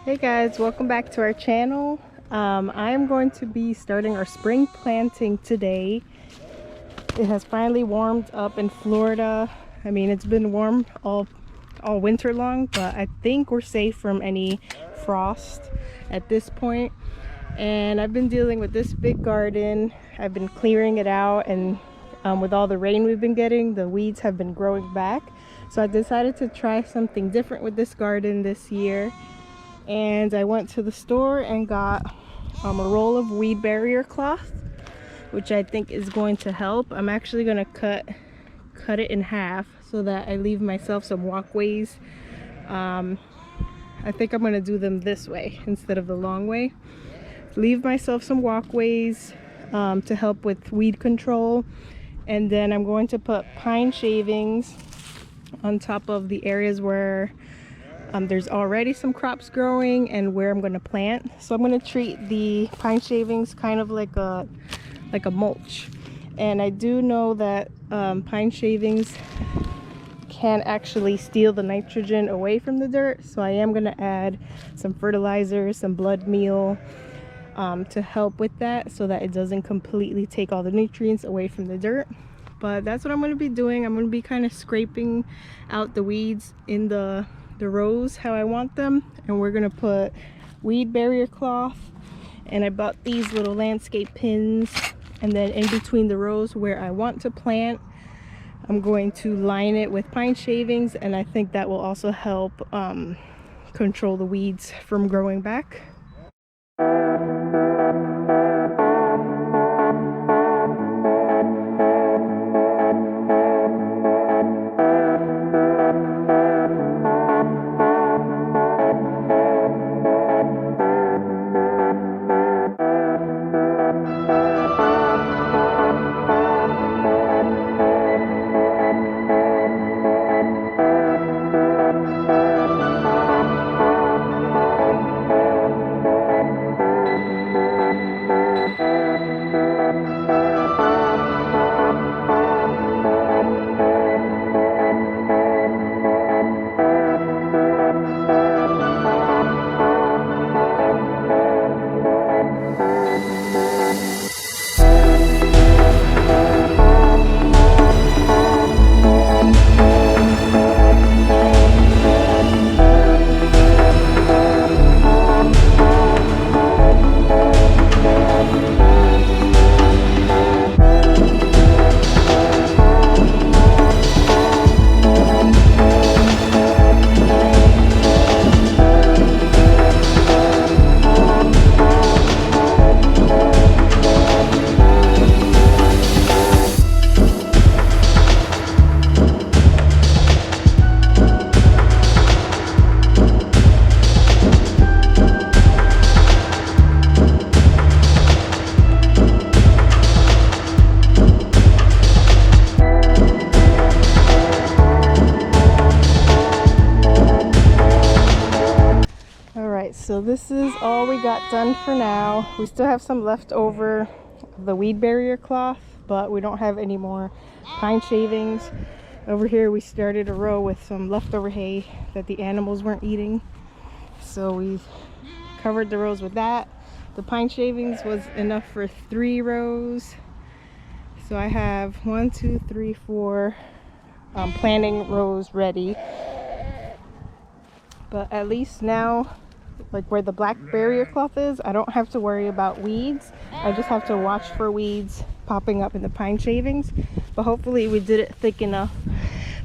Hey guys, welcome back to our channel. I am going to be starting our spring planting today. It has finally warmed up in Florida. I mean, it's been warm all winter long, but I think we're safe from any frost at this point. And I've been dealing with this big garden. I've been clearing it out, and with all the rain we've been getting, the weeds have been growing back. So I decided to try something different with this garden this year. And I went to the store and got a roll of weed barrier cloth, which I think is going to help. I'm actually going to cut it in half so that I leave myself some walkways. I think I'm going to do them this way instead of the long way. Leave myself some walkways to help with weed control. And then I'm going to put pine shavings on top of the areas where there's already some crops growing and where I'm going to plant. So I'm going to treat the pine shavings kind of like a mulch. And I do know that pine shavings can actually steal the nitrogen away from the dirt. So I am going to add some fertilizer, some blood meal to help with that, so that it doesn't completely take all the nutrients away from the dirt. But that's what I'm going to be doing. I'm going to be kind of scraping out the weeds in the rows how I want them, and we're gonna put weed barrier cloth. And I bought these little landscape pins, and then in between the rows where I want to plant, I'm going to line it with pine shavings, and I think that will also help control the weeds from growing back. So this is all we got done for now. We still have some left over the weed barrier cloth, but we don't have any more pine shavings. Over here we started a row with some leftover hay that the animals weren't eating, so we covered the rows with that. The pine shavings was enough for 3 rows, so I have 1, 2, 3, 4 planting rows ready. But at least now, like where the black barrier cloth is, I don't have to worry about weeds. I just have to watch for weeds popping up in the pine shavings. But hopefully we did it thick enough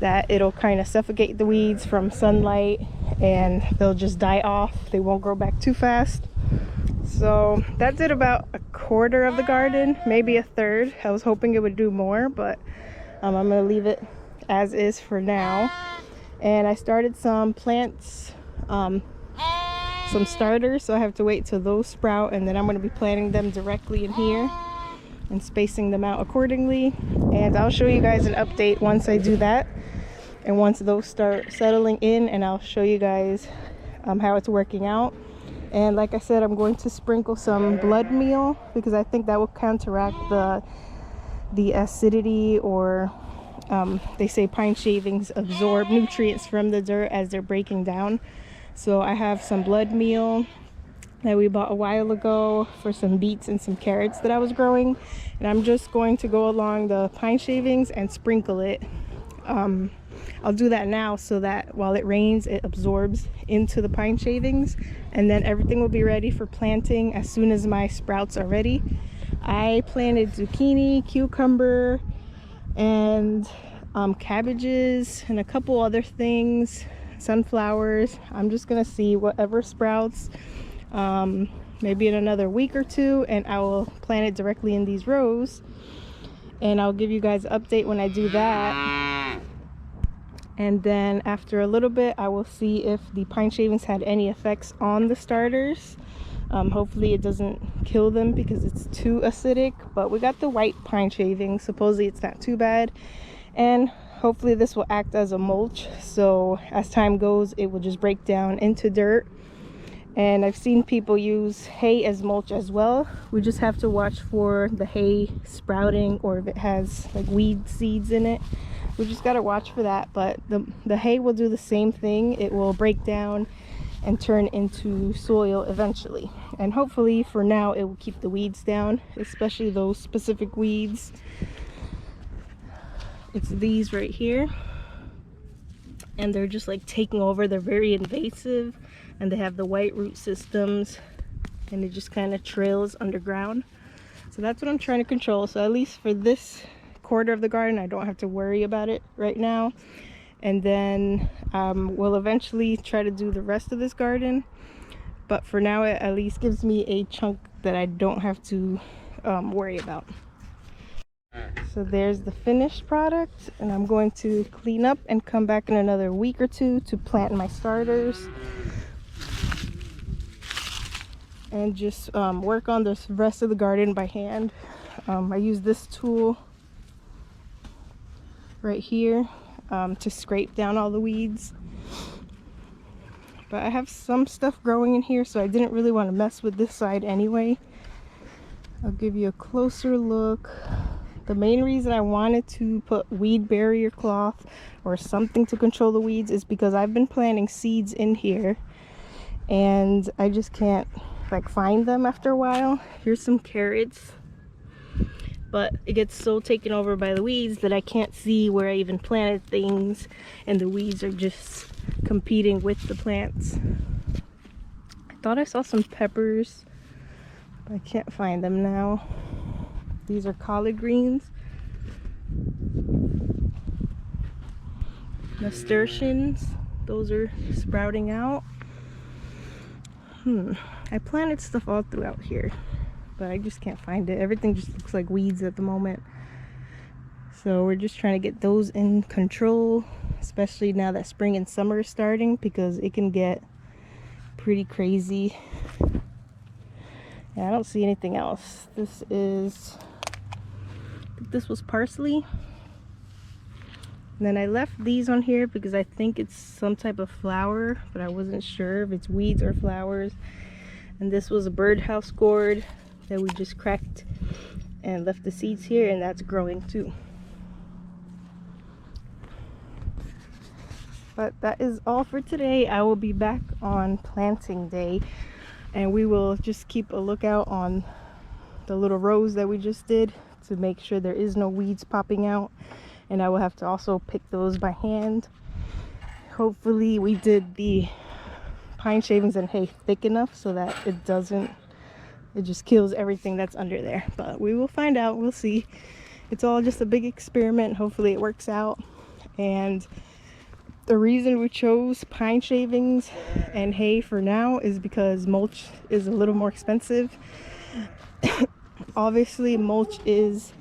that it'll kind of suffocate the weeds from sunlight and they'll just die off. They won't grow back too fast. So that did about 1/4 of the garden, maybe 1/3. I was hoping it would do more, but I'm gonna leave it as is for now. And I started some plants, some starters, so I have to wait till those sprout, and then I'm going to be planting them directly in here and spacing them out accordingly. And I'll show you guys an update once I do that and once those start settling in, and I'll show you guys how it's working out. And like I said, I'm going to sprinkle some blood meal because I think that will counteract the acidity, or they say pine shavings absorb nutrients from the dirt as they're breaking down. So I have some blood meal that we bought a while ago for some beets and some carrots that I was growing, and I'm just going to go along the pine shavings and sprinkle it. I'll do that now so that while it rains it absorbs into the pine shavings, and then everything will be ready for planting as soon as my sprouts are ready. I planted zucchini, cucumber, and cabbages and a couple other things, sunflowers. I'm just gonna see whatever sprouts maybe in another week or two, and I will plant it directly in these rows, and I'll give you guys an update when I do that. And then after a little bit I will see if the pine shavings had any effects on the starters. Hopefully it doesn't kill them because it's too acidic, but we got the white pine shavings, supposedly it's not too bad, and hopefully this will act as a mulch, so as time goes it will just break down into dirt. And I've seen people use hay as mulch as well. We just have to watch for the hay sprouting, or if it has like weed seeds in it, we just got to watch for that. But the hay will do the same thing. It will break down and turn into soil eventually, and hopefully for now it will keep the weeds down, especially those specific weeds. It's these right here, and they're just like taking over. They're very invasive, and they have the white root systems, and it just kind of trails underground. So that's what I'm trying to control. So at least for this quarter of the garden I don't have to worry about it right now, and then we'll eventually try to do the rest of this garden, but for now it at least gives me a chunk that I don't have to worry about. So there's the finished product, and I'm going to clean up and come back in another week or two to plant my starters and just work on the rest of the garden by hand. I use this tool right here to scrape down all the weeds, but I have some stuff growing in here, so I didn't really want to mess with this side anyway. I'll give you a closer look. The main reason I wanted to put weed barrier cloth or something to control the weeds is because I've been planting seeds in here and I just can't like find them after a while. Here's some carrots, but it gets so taken over by the weeds that I can't see where I even planted things, and the weeds are just competing with the plants. I thought I saw some peppers, but I can't find them now. These are collard greens, nasturtiums, those are sprouting out. I planted stuff all throughout here, but I just can't find it. Everything just looks like weeds at the moment. So we're just trying to get those in control, especially now that spring and summer is starting, because it can get pretty crazy. Yeah, I don't see anything else. This was parsley. And then I left these on here because I think it's some type of flower, but I wasn't sure if it's weeds or flowers. And this was a birdhouse gourd that we just cracked and left the seeds here, and that's growing too. But that is all for today. I will be back on planting day, and we will just keep a lookout on the little rows that we just did to make sure there is no weeds popping out, and I will have to also pick those by hand. Hopefully we did the pine shavings and hay thick enough so that it just kills everything that's under there, but we will find out. We'll see. It's all just a big experiment. Hopefully it works out. And the reason we chose pine shavings and hay for now is because mulch is a little more expensive. Obviously mulch is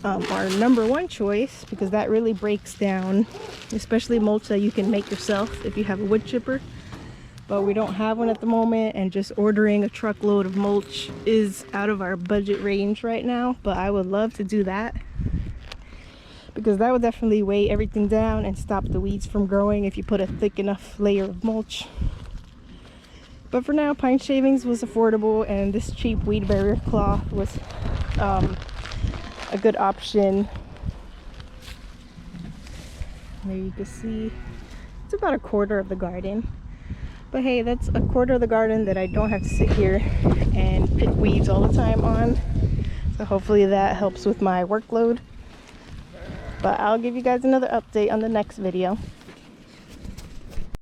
our #1 choice because that really breaks down, especially mulch that you can make yourself if you have a wood chipper, but we don't have one at the moment, and just ordering a truckload of mulch is out of our budget range right now. But I would love to do that because that would definitely weigh everything down and stop the weeds from growing if you put a thick enough layer of mulch. But for now, pine shavings was affordable, and this cheap weed barrier cloth was a good option. There you can see it's about a quarter of the garden. But hey, that's a quarter of the garden that I don't have to sit here and pick weeds all the time on. So hopefully that helps with my workload. But I'll give you guys another update on the next video.